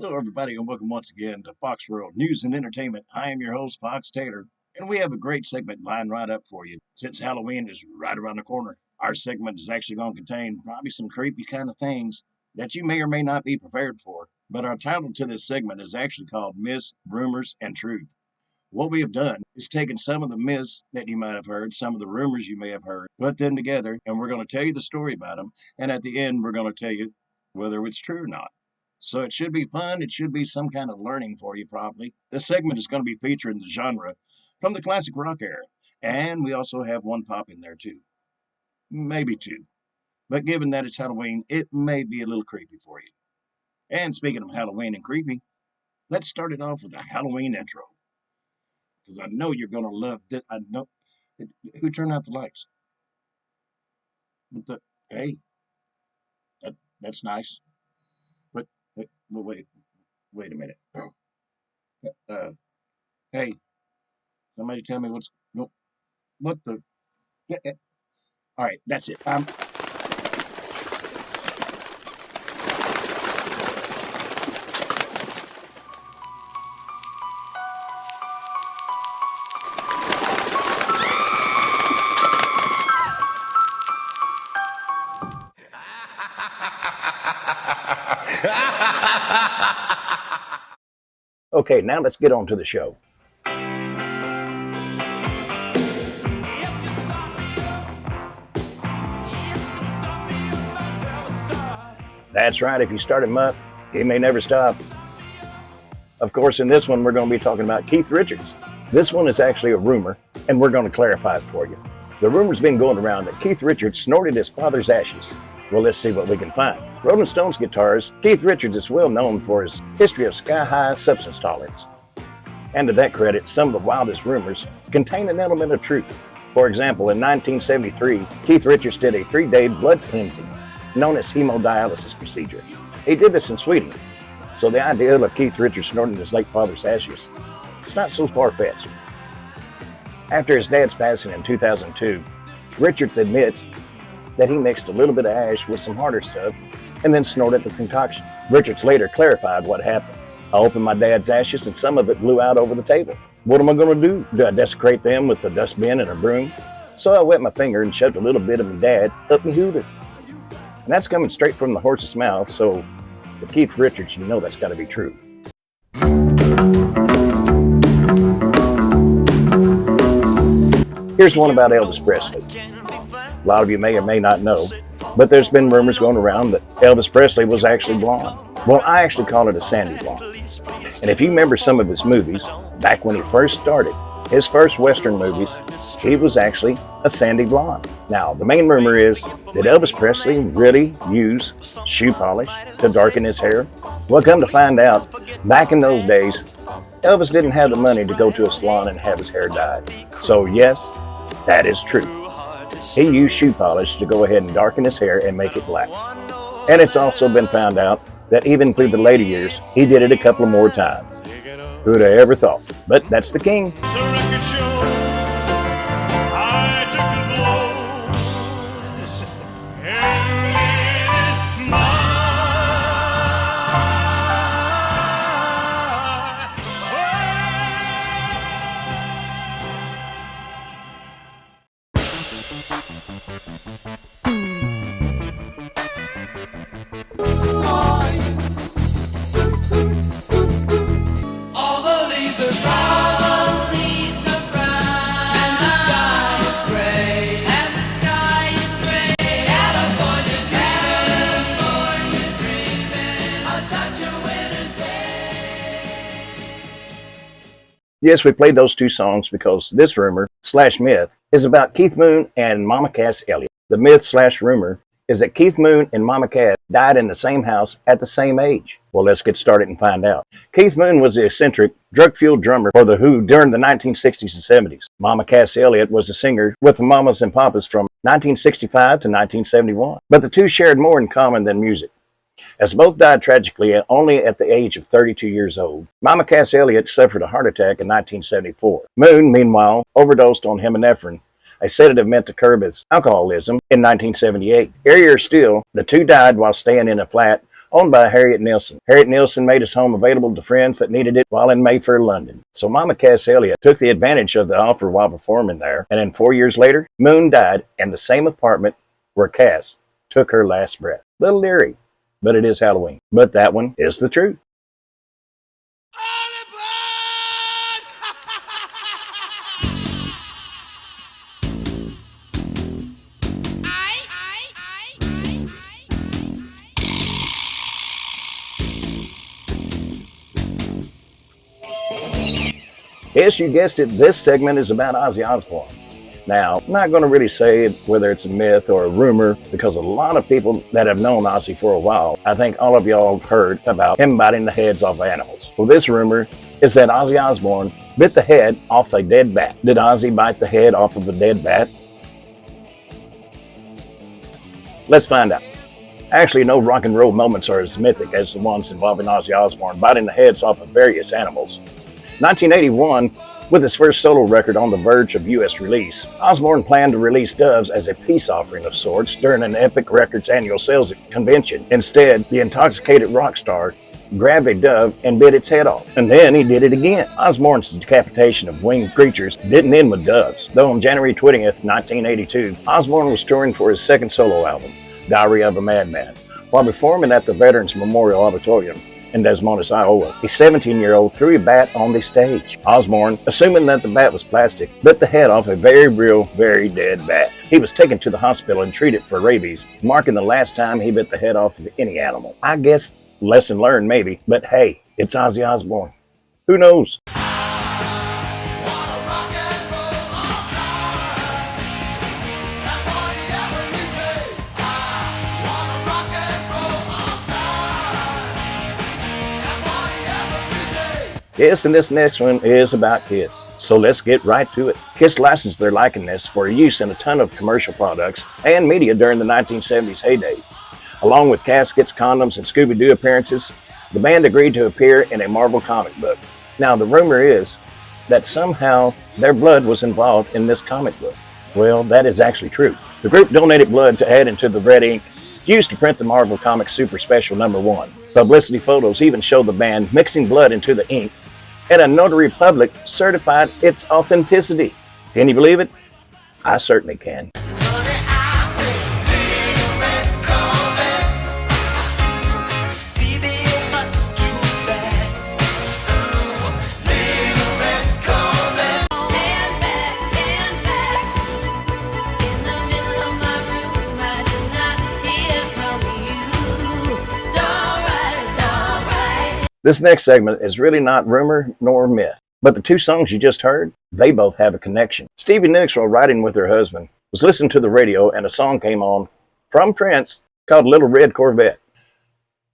Hello, everybody, and welcome once again to Fox World News and Entertainment. I am your host, Fox Taylor, and we have a great segment lined right up for you. Since Halloween is right around the corner, our segment is actually going to contain probably some creepy kind of things that you may or may not be prepared for. But our title to this segment is actually called Myths, Rumors, and Truth. What we have done is taken some of the myths that you might have heard, some of the rumors you may have heard, put them together, and we're going to tell you the story about them. And at the end, we're going to tell you whether it's true or not. So it should be fun. It should be some kind of learning for you, probably. This segment is going to be featuring the genre from the classic rock era. And we also have one pop in there, too. Maybe two. But given that it's Halloween, it may be a little creepy for you. And speaking of Halloween and creepy, let's start it off with a Halloween intro. Because I know you're going to love this. I know. Who turned out the lights? Hey, that's nice. Wait a minute. Hey, somebody tell me what the, all right, that's it. Okay, now let's get on to the show. That's right, if you start him up, he may never stop. Of course, in this one, we're going to be talking about Keith Richards. This one is actually a rumor, and we're going to clarify it for you. The rumor's been going around that Keith Richards snorted his father's ashes. Well, let's see what we can find. Rolling Stones guitarist Keith Richards is well known for his history of sky-high substance tolerance. And to that credit, some of the wildest rumors contain an element of truth. For example, in 1973, Keith Richards did a 3-day blood cleansing, known as hemodialysis procedure. He did this in Sweden. So the idea of Keith Richards snorting his late father's ashes, it's not so far-fetched. After his dad's passing in 2002, Richards admits that he mixed a little bit of ash with some harder stuff and then snorted the concoction. Richards later clarified what happened. I opened my dad's ashes and some of it blew out over the table. What am I going to do? Do I desecrate them with a dustbin and a broom? So I wet my finger and shoved a little bit of my dad up my hooter. And that's coming straight from the horse's mouth, so with Keith Richards, you know that's got to be true. Here's one about Elvis Presley. A lot of you may or may not know, but there's been rumors going around that Elvis Presley was actually blonde. Well, I actually call it a sandy blonde. And if you remember some of his movies, back when he first started, his first Western movies, he was actually a sandy blonde. Now, the main rumor is, did Elvis Presley really use shoe polish to darken his hair? Well, come to find out, back in those days, Elvis didn't have the money to go to a salon and have his hair dyed. So yes, that is true. He used shoe polish to go ahead and darken his hair and make it black. And it's also been found out that even through the later years, he did it a couple of more times. Who'd have ever thought? But that's the king. Yes, we played those two songs because this rumor/myth is about Keith Moon and Mama Cass Elliot. The myth/rumor is that Keith Moon and Mama Cass died in the same house at the same age. Well, let's get started and find out. Keith Moon was the eccentric, drug-fueled drummer for The Who during the 1960s and 70s. Mama Cass Elliot was a singer with the Mamas and Papas from 1965 to 1971. But the two shared more in common than music, as both died tragically only at the age of 32 years old. Mama Cass Elliot suffered a heart attack in 1974. Moon, meanwhile, overdosed on epinephrine, a sedative meant to curb his alcoholism, in 1978. Earlier still, the two died while staying in a flat owned by Harriet Nilsson. Harriet Nilsson made his home available to friends that needed it while in Mayfair, London. So Mama Cass Elliot took the advantage of the offer while performing there, and then 4 years later, Moon died in the same apartment where Cass took her last breath. Little eerie, but it is Halloween. But that one is the truth. Yes, you guessed it, this segment is about Ozzy Osbourne. Now, I'm not going to really say whether it's a myth or a rumor, because a lot of people that have known Ozzy for a while, I think all of y'all have heard about him biting the heads off animals. Well, this rumor is that Ozzy Osbourne bit the head off a dead bat. Did Ozzy bite the head off of a dead bat? Let's find out. Actually, no rock and roll moments are as mythic as the ones involving Ozzy Osbourne biting the heads off of various animals. 1981, with his first solo record on the verge of U.S. release, Osbourne planned to release Doves as a peace offering of sorts during an Epic Records annual sales convention. Instead, the intoxicated rock star grabbed a dove and bit its head off. And then he did it again. Osbourne's decapitation of winged creatures didn't end with doves, though on January 20th, 1982, Osbourne was touring for his second solo album, Diary of a Madman, while performing at the Veterans Memorial Auditorium in Des Moines, Iowa. A 17-year-old threw a bat on the stage. Osbourne, assuming that the bat was plastic, bit the head off a very real, very dead bat. He was taken to the hospital and treated for rabies, marking the last time he bit the head off of any animal. I guess lesson learned maybe, but hey, it's Ozzy Osbourne. Who knows? Yes, and this next one is about Kiss. So let's get right to it. Kiss licensed their likeness for use in a ton of commercial products and media during the 1970s heyday. Along with caskets, condoms, and Scooby-Doo appearances, the band agreed to appear in a Marvel comic book. Now, the rumor is that somehow their blood was involved in this comic book. Well, that is actually true. The group donated blood to add into the red ink used to print the Marvel Comics Super Special #1. Publicity photos even show the band mixing blood into the ink, and a notary public certified its authenticity. Can you believe it? I certainly can. This next segment is really not rumor nor myth, but the two songs you just heard, they both have a connection. Stevie Nicks, while riding with her husband, was listening to the radio and a song came on from Prince called Little Red Corvette.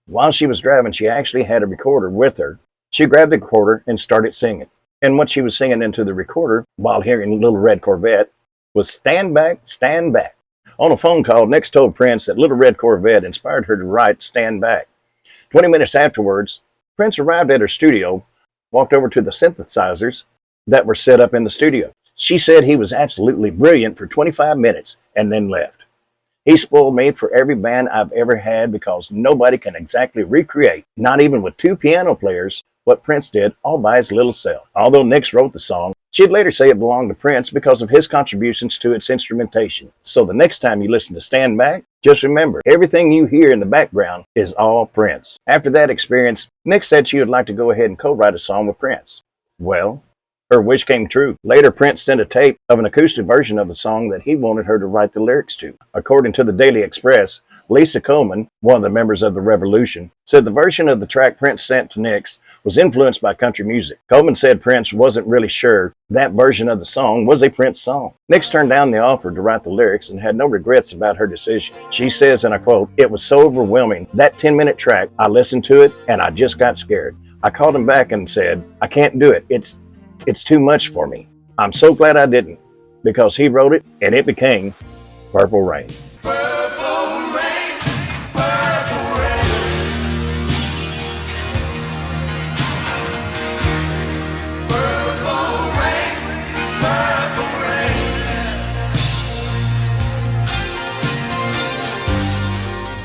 While she was driving, she actually had a recorder with her. She grabbed the recorder and started singing. And what she was singing into the recorder while hearing Little Red Corvette was Stand Back, Stand Back. On a phone call, Nicks told Prince that Little Red Corvette inspired her to write Stand Back. 20 minutes afterwards, Prince arrived at her studio, walked over to the synthesizers that were set up in the studio. She said he was absolutely brilliant for 25 minutes and then left. He spoiled me for every band I've ever had because nobody can exactly recreate, not even with two piano players, what Prince did all by his little self. Although Nicks wrote the song, she'd later say it belonged to Prince because of his contributions to its instrumentation. So the next time you listen to Stand Back, just remember, everything you hear in the background is all Prince. After that experience, Nicks said she would like to go ahead and co-write a song with Prince. Well, her wish came true. Later, Prince sent a tape of an acoustic version of a song that he wanted her to write the lyrics to. According to the Daily Express, Lisa Coleman, one of the members of the Revolution, said the version of the track Prince sent to Nicks was influenced by country music. Coleman said Prince wasn't really sure that version of the song was a Prince song. Nicks turned down the offer to write the lyrics and had no regrets about her decision. She says, and I quote, "It was so overwhelming. That 10-minute track, I listened to it and I just got scared. I called him back and said, I can't do it. It's too much for me. I'm so glad I didn't, because he wrote it and it became Purple Rain." Purple rain, purple rain. Purple rain, purple rain.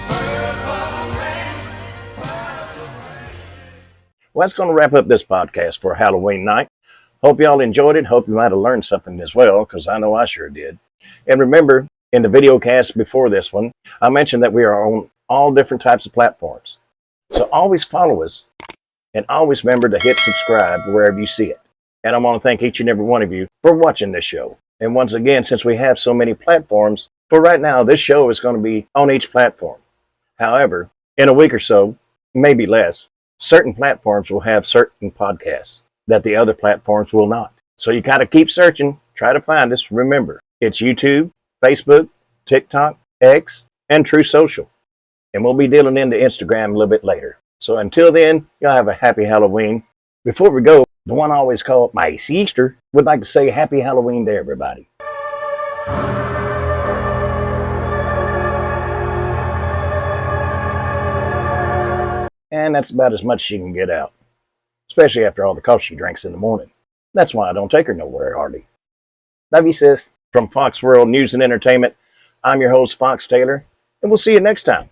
Purple rain, Well, that's going to wrap up this podcast for Halloween night. Hope y'all enjoyed it. Hope you might have learned something as well, because I know I sure did. And remember, in the video cast before this one, I mentioned that we are on all different types of platforms. So always follow us, and always remember to hit subscribe wherever you see it. And I want to thank each and every one of you for watching this show. And once again, since we have so many platforms, for right now, this show is going to be on each platform. However, in a week or so, maybe less, certain platforms will have certain podcasts that the other platforms will not. So you got to keep searching, try to find us. Remember, it's YouTube, Facebook, TikTok, X, and True Social. And we'll be dealing into Instagram a little bit later. So until then, y'all have a happy Halloween. Before we go, the one I always call my SEEEESTER would like to say happy Halloween to everybody. And that's about as much as she can get out, especially after all the coffee she drinks in the morning. That's why I don't take her nowhere hardly. Love you, sis. From Fox World News and Entertainment, I'm your host, Fox Taylor, and we'll see you next time.